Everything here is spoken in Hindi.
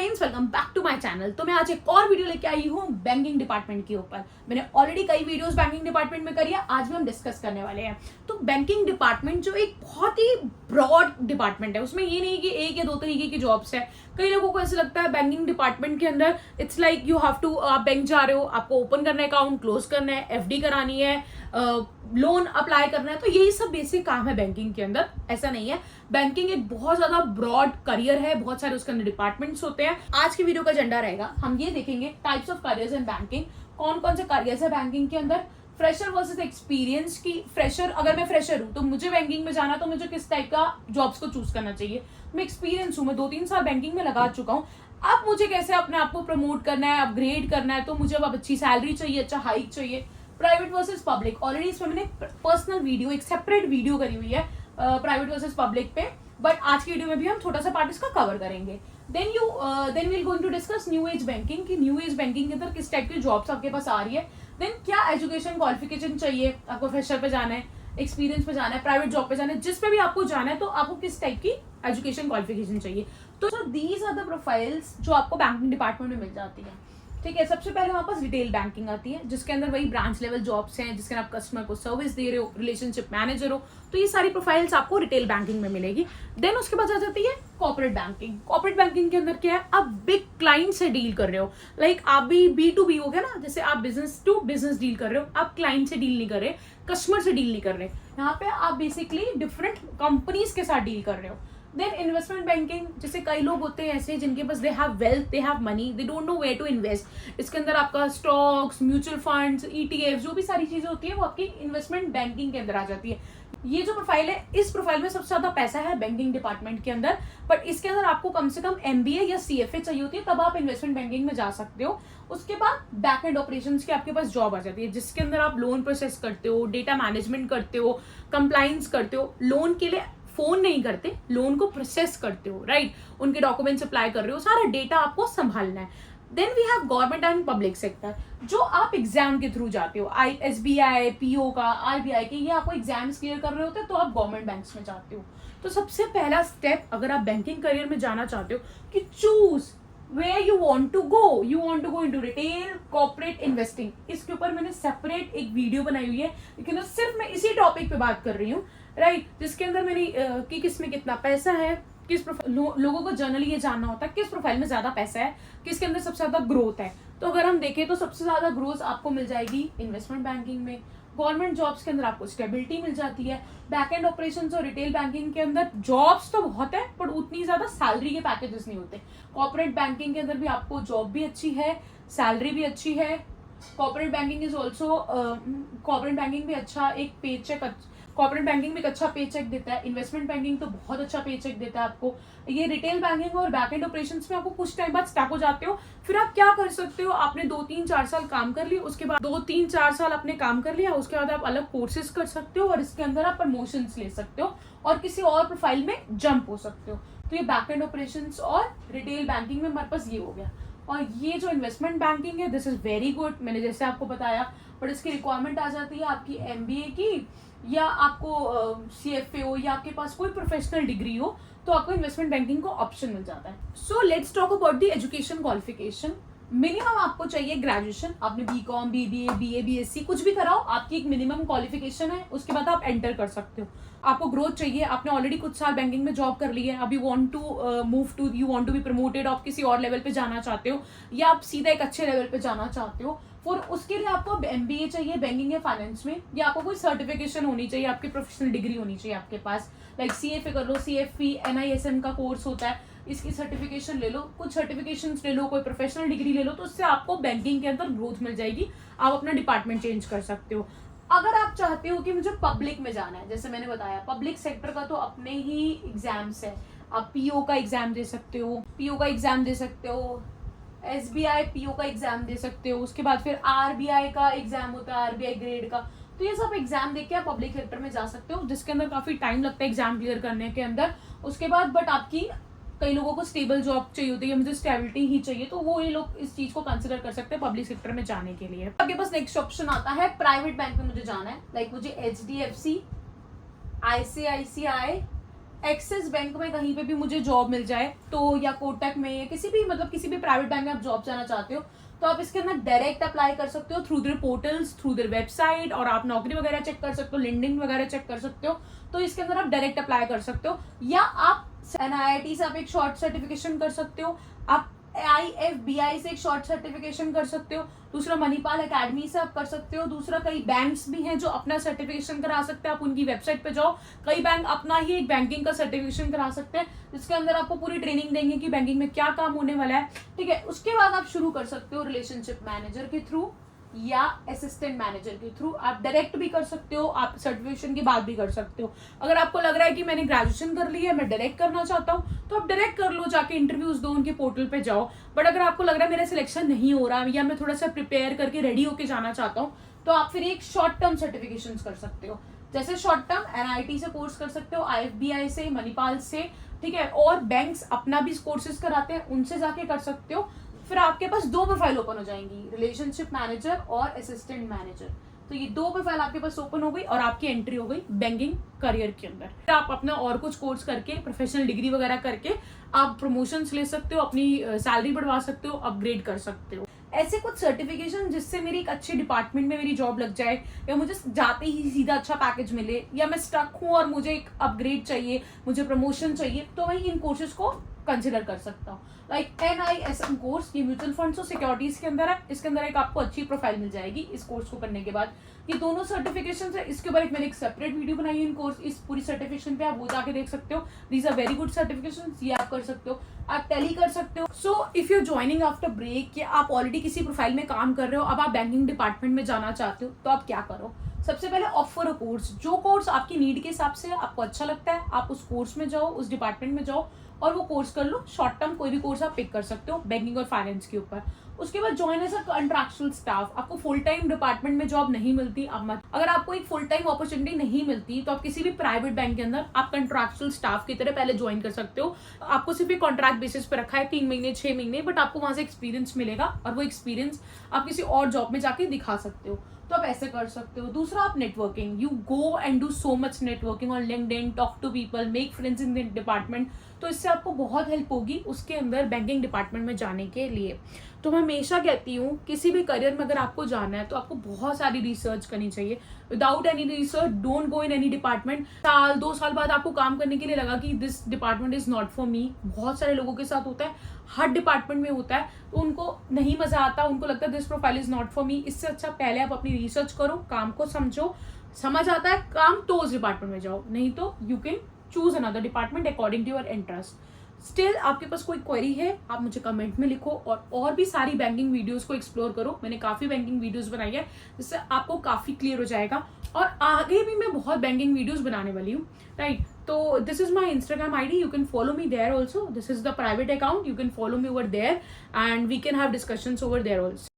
Friends, welcome back to my channel. तो मैं आज एक और वीडियो लेके आई हूँ बैंकिंग डिपार्टमेंट के ऊपर। मैंने ऑलरेडी कई वीडियोस बैंकिंग डिपार्टमेंट में करी है, आज भी हम डिस्कस करने वाले हैं। तो बैंकिंग डिपार्टमेंट जो एक बहुत ही ब्रॉड डिपार्टमेंट है, उसमें ये नहीं कि एक या दो तरीके की जॉब्स है। कई लोगों को ऐसे लगता है बैंकिंग डिपार्टमेंट के अंदर it's like you have to, आप बैंक जा रहे हो, आपको ओपन करना है अकाउंट, क्लोज करना है, एफडी करानी है, लोन अप्लाई करना है, तो यही सब बेसिक काम है बैंकिंग के अंदर। ऐसा नहीं है, बैंकिंग एक बहुत ज्यादा ब्रॉड करियर है, बहुत सारे उसके अंदर डिपार्टमेंट्स होते हैं। आज की वीडियो का एजेंडा रहेगा, हम ये देखेंगे types of careers in banking, कौन कौन से करियर्स है बैंकिंग के अंदर, फ्रेशर वर्सेस एक्सपीरियंस की। फ्रेशर, अगर मैं फ्रेशर हूं तो मुझे बैंकिंग में जाना, तो मुझे किस टाइप का जॉब्स को चूज करना चाहिए। मैं एक्सपीरियंस हूं, मैं 2-3 साल बैंकिंग में लगा चुका हूं, अब मुझे कैसे अपने आप को प्रमोट करना है, अपग्रेड करना है, तो मुझे अब अच्छी सैलरी चाहिए, अच्छा हाइक चाहिए। प्राइवेट वर्सेस पब्लिक, ऑलरेडी इसमें मैंने पर्सनल वीडियो, एक सेपरेट वीडियो करी हुई है प्राइवेट वर्सेस पब्लिक पे, बट आज की वीडियो में भी हम छोटा सा पार्ट इसका कवर करेंगे। Then we'll going to discuss new age banking, की न्यू एज बैंकिंग के अंदर किस टाइप की जॉब्स आपके पास आ रही है। देन क्या एजुकेशन क्वालिफिकेशन चाहिए, आपको फ्रेशर पे जाना है, एक्सपीरियंस पे जाना है, प्राइवेट जॉब पे जाना है, जिस पे भी आपको जाना है, तो आपको किस टाइप की एजुकेशन क्वालिफिकेशन चाहिए। तो दीज आर द प्रोफाइल्स जो आपको बैंकिंग डिपार्टमेंट में मिल जाती है। ठीक है, सबसे पहले हमारे पास रिटेल बैंकिंग आती है, जिसके अंदर वही ब्रांच लेवल जॉब्स हैं, जिसके अंदर आप कस्टमर को सर्विस दे रहे हो, रिलेशनशिप मैनेजर हो, तो ये सारी प्रोफाइल्स आपको रिटेल बैंकिंग में मिलेगी। देन उसके बाद आ जाती है कॉर्पोरेट बैंकिंग। कॉर्पोरेट बैंकिंग के अंदर क्या है, आप बिग क्लाइंट से डील कर रहे हो, लाइक आप भी B2B हो गया ना, जैसे आप बिजनेस टू बिजनेस डील कर रहे हो, आप क्लाइंट से डील नहीं कर रहे, कस्टमर से डील नहीं कर रहे, यहाँ पे आप बेसिकली डिफरेंट कंपनीज के साथ डील कर रहे हो। देन इन्वेस्टमेंट बैंकिंग, जैसे कई लोग होते हैं ऐसे जिनके पास they have wealth, they have money, they don't know where to invest. इसके अंदर आपका स्टॉक्स, म्यूचुअल फंड्स, ETF, जो भी सारी चीजें होती है वो आपकी इन्वेस्टमेंट बैंकिंग के अंदर आ जाती है। ये जो प्रोफाइल है, इस प्रोफाइल में सबसे ज्यादा पैसा है बैंकिंग डिपार्टमेंट के अंदर, बट इसके अंदर आपको कम से कम MBA या CFA चाहिए होती है, तब आप इन्वेस्टमेंट बैंकिंग में जा सकते हो। उसके बाद बैक एंड ऑपरेशंस की आपके पास जॉब आ जाती है, जिसके अंदर आप लोन प्रोसेस करते हो, डेटा मैनेजमेंट करते हो, कंप्लाइंस करते हो, लोन के लिए फोन नहीं करते, लोन को प्रोसेस करते हो, राइट, उनके डॉक्यूमेंट्स अप्लाई कर रहे हो, सारा डेटा आपको संभालना है। Then we have government and public sector, जो आप एग्जाम के थ्रू जाते हो, SBI, PO का, RBI के, ये आपको एग्जाम्स क्लियर कर रहे होते हैं, तो आप गवर्नमेंट बैंक्स में जाते हो। तो सबसे पहला स्टेप, अगर आप बैंकिंग करियर में जाना चाहते हो, कि choose where you want to go, you want to go into retail, corporate, investing। इसके ऊपर मैंने सेपरेट एक वीडियो बनाई हुई है, लेकिन सिर्फ मैं इसी टॉपिक पे बात कर रही हूँ, राइट, जिसके अंदर मैंने कि किस में कितना पैसा है, किस लोगों को जनरली ये जानना होता है किस प्रोफाइल में ज्यादा पैसा है, किसके अंदर सबसे ज्यादा ग्रोथ है। तो अगर हम देखें तो सबसे ज्यादा ग्रोथ आपको मिल जाएगी इन्वेस्टमेंट बैंकिंग में। गवर्नमेंट जॉब्स के अंदर आपको स्टेबिलिटी मिल जाती है। बैक एंड ऑपरेशंस और रिटेल बैंकिंग के अंदर जॉब्स तो बहुत है, पर उतनी ज्यादा सैलरी के पैकेजेस नहीं होते। कॉर्पोरेट बैंकिंग के अंदर भी आपको जॉब भी अच्छी है, सैलरी भी अच्छी है। Corporate banking is also, corporate banking भी अच्छा एक पे चेक, कॉर्पोरेट बैंकिंग में एक अच्छा पे चेक देता है। इन्वेस्टमेंट बैंकिंग तो बहुत अच्छा पे चेक देता है आपको। ये रिटेल बैंकिंग और बैक एंड ऑपरेशंस में आपको कुछ टाइम बाद स्टक हो जाते हो, फिर आप क्या कर सकते हो, आपने 2-3-4 साल काम कर लिया, उसके बाद 2-3-4 साल आपने काम कर लिया, उसके बाद आप अलग कोर्सेज कर सकते हो और इसके अंदर आप प्रमोशंस ले सकते हो और किसी और प्रोफाइल में जंप हो सकते हो। तो ये बैक एंड ऑपरेशंस और रिटेल बैंकिंग में हमारे पास ये हो गया। और ये जो इन्वेस्टमेंट बैंकिंग है, दिस इज वेरी गुड, मैंने जैसे आपको बताया, बट इसकी रिक्वायरमेंट आ जाती है आपकी MBA की, या आपको CFA हो, या आपके पास कोई प्रोफेशनल डिग्री हो, तो आपको इन्वेस्टमेंट बैंकिंग को ऑप्शन मिल जाता है। So let's talk about the education qualification. Minimum आपको चाहिए ग्रेजुएशन, आपने BCom, BBA, BA, BSc कुछ भी कराओ, आपकी एक मिनिमम क्वालिफिकेशन है, उसके बाद आप एंटर कर सकते हो। आपको ग्रोथ चाहिए, आपने ऑलरेडी कुछ साल बैंकिंग में जॉब कर ली है, अब you want to move to, you want to be promoted, आप किसी और लेवल पे जाना चाहते हो, या आप सीधा एक अच्छे लेवल पे जाना चाहते हो, और उसके लिए आपको MBA चाहिए बैंकिंग या फाइनेंस में, या आपको कोई सर्टिफिकेशन होनी चाहिए, आपकी प्रोफेशनल डिग्री होनी चाहिए आपके पास, लाइक CFA कर लो, CFP, NISM का कोर्स होता है, इसकी सर्टिफिकेशन ले लो, कुछ सर्टिफिकेशंस ले लो, कोई प्रोफेशनल डिग्री ले लो, तो उससे आपको बैंकिंग के अंदर ग्रोथ मिल जाएगी, आप अपना डिपार्टमेंट चेंज कर सकते हो। अगर आप चाहते हो कि मुझे पब्लिक में जाना है, जैसे मैंने बताया पब्लिक सेक्टर का तो अपने ही एग्जाम्स है, आप PO का एग्जाम दे सकते हो, PO का एग्जाम दे सकते हो, SBI PO का एग्जाम दे सकते हो, उसके बाद फिर RBI का एग्जाम होता है, RBI ग्रेड का, तो ये सब एग्जाम देके आप पब्लिक सेक्टर में जा सकते हो, जिसके अंदर काफी टाइम लगता है एग्जाम क्लियर करने के अंदर। उसके बाद बट आपकी, कई लोगों को स्टेबल जॉब चाहिए होती है, मुझे स्टेबिलिटी ही चाहिए, तो वो ये लोग इस चीज को कंसिडर कर सकते हैं पब्लिक सेक्टर में जाने के लिए। आपके पास नेक्स्ट ऑप्शन आता है प्राइवेट बैंक में मुझे जाना है, लाइक मुझे HDFC, ICICI, एक्सिस बैंक में कहीं पे भी मुझे जॉब मिल जाए तो, या कोटक में, या किसी भी किसी भी प्राइवेट बैंक में आप जॉब जाना चाहते हो, तो आप इसके अंदर डायरेक्ट अप्लाई कर सकते हो through their portals, through their website, और आप नौकरी वगैरह चेक कर सकते हो, लिंक्डइन वगैरह चेक कर सकते हो। तो इसके अंदर आप डायरेक्ट अप्लाई कर सकते हो, या आप NIIT से आप एक शॉर्ट सर्टिफिकेशन कर सकते हो, आप IFBI से एक शॉर्ट सर्टिफिकेशन कर सकते हो, दूसरा मणिपाल एकेडमी से आप कर सकते हो, दूसरा कई बैंक्स भी हैं जो अपना सर्टिफिकेशन करा सकते हैं। आप उनकी वेबसाइट पे जाओ, कई बैंक अपना ही एक बैंकिंग का सर्टिफिकेशन करा सकते हैं, जिसके अंदर आपको पूरी ट्रेनिंग देंगे कि बैंकिंग में क्या काम होने वाला है। ठीक है, उसके बाद आप शुरू कर सकते हो रिलेशनशिप मैनेजर के थ्रू या असिस्टेंट मैनेजर के थ्रू। आप डायरेक्ट भी कर सकते हो, आप सर्टिफिकेशन के बाद भी कर सकते हो। अगर आपको लग रहा है कि मैंने ग्रेजुएशन कर ली है, मैं डायरेक्ट करना चाहता हूँ, तो आप डायरेक्ट कर लो, जाके इंटरव्यूज दो, उनके पोर्टल पे जाओ। बट अगर आपको लग रहा है मेरा सिलेक्शन नहीं हो रहा, या मैं थोड़ा सा प्रिपेयर करके रेडी होके जाना चाहता हूँ, तो आप फिर एक शॉर्ट टर्म सर्टिफिकेशन कर सकते हो। जैसे शॉर्ट टर्म NIT से कोर्स कर सकते हो, IFBI से, मणिपाल से, ठीक है, और बैंक्स अपना भी कोर्सेज कराते हैं, उनसे जाके कर सकते हो। फिर आपके पास 2 प्रोफाइल ओपन हो जाएंगी, रिलेशनशिप मैनेजर और असिस्टेंट मैनेजर। तो ये 2 प्रोफाइल आपके पास ओपन हो गई और आपकी एंट्री हो गई बैंकिंग करियर के अंदर। फिर आप अपना और कुछ कोर्स करके, प्रोफेशनल डिग्री वगैरह करके आप प्रमोशंस ले सकते हो, अपनी सैलरी बढ़वा सकते हो, अपग्रेड कर सकते हो। ऐसे कुछ सर्टिफिकेशन जिससे मेरी एक अच्छे डिपार्टमेंट में मेरी जॉब लग जाए, या मुझे जाते ही सीधा अच्छा पैकेज मिले, या मैं स्टक हूँ और मुझे एक अपग्रेड चाहिए, मुझे प्रमोशन चाहिए, तो मैं इन कोर्सेज को कंसिडर कर सकता हूँ। लाइक NISM कोर्स, ये म्यूचुअल फंड्स और सिक्योरिटीज के अंदर है। इसके अंदर एक आपको अच्छी प्रोफाइल मिल जाएगी इस कोर्स को करने के बाद। ये दोनों सर्टिफिकेशन है, इसके ऊपर मैंने एक सेपरेट वीडियो बनाई है इन कोर्स, इस पूरी सर्टिफिकेशन पे, आप वो जाके देख सकते हो। These are very good certification, ये आप कर सकते हो। आप टैली कर सकते हो। So if you joining after break, या आप ऑलरेडी किसी प्रोफाइल में काम कर रहे हो, अब आप बैंकिंग डिपार्टमेंट में जाना चाहते हो, तो आप क्या करो? सबसे पहले ऑफर अ कोर्स। जो कोर्स आपकी नीड के हिसाब से आपको अच्छा लगता है, आप उस कोर्स में जाओ, उस डिपार्टमेंट में जाओ और वो कोर्स कर लो। शॉर्ट टर्म कोई भी कोर्स आप पिक कर सकते हो बैंकिंग और फाइनेंस के ऊपर। उसके बाद join as a contractual staff. आपको फुल टाइम डिपार्टमेंट में जॉब नहीं मिलती, अब मत, अगर आपको एक फुल टाइम अपॉर्चुनिटी नहीं मिलती, तो आप किसी भी प्राइवेट बैंक के अंदर आप कंट्रैक्चुअल स्टाफ की तरह पहले ज्वाइन कर सकते हो। आपको सिर्फ एक कॉन्ट्रैक्ट बेसिस पे रखा है, 3 महीने 6 महीने, बट आपको वहां से एक्सपीरियंस मिलेगा और वो एक्सपीरियंस आप किसी और जॉब में जाके दिखा सकते हो। तो आप ऐसे कर सकते हो। दूसरा, आप networking, you go and do so much networking on LinkedIn, talk to people, make friends in the department. तो इससे आपको बहुत हेल्प होगी उसके अंदर बैंकिंग डिपार्टमेंट में जाने के लिए। तो मैं हमेशा कहती हूँ, किसी भी करियर में अगर आपको जाना है तो आपको बहुत सारी रिसर्च करनी चाहिए। Without any research don't go in any department. साल 2 साल बाद आपको काम करने के लिए लगा कि this department is not for me. बहुत सारे लोगों के साथ होता है, हर डिपार्टमेंट में होता है, तो उनको नहीं मजा आता, उनको लगता है this profile is not for me. इससे अच्छा पहले आप अपनी रिसर्च करो, काम को समझो, समझ आता है काम तो उस डिपार्टमेंट में जाओ, नहीं तो you can choose another department according to your interest. Still आपके पास कोई क्वेरी है, आप मुझे कमेंट में लिखो, और भी सारी बैंकिंग वीडियोस को एक्सप्लोर करो। मैंने काफी बैंकिंग वीडियोस बनाई है, जिससे आपको काफी क्लियर हो जाएगा, और आगे भी मैं बहुत बैंकिंग वीडियोस बनाने वाली हूँ, राइट। तो this is my Instagram ID, you can follow me there also. This is the private account, you can follow me over there and we can have discussions over there also.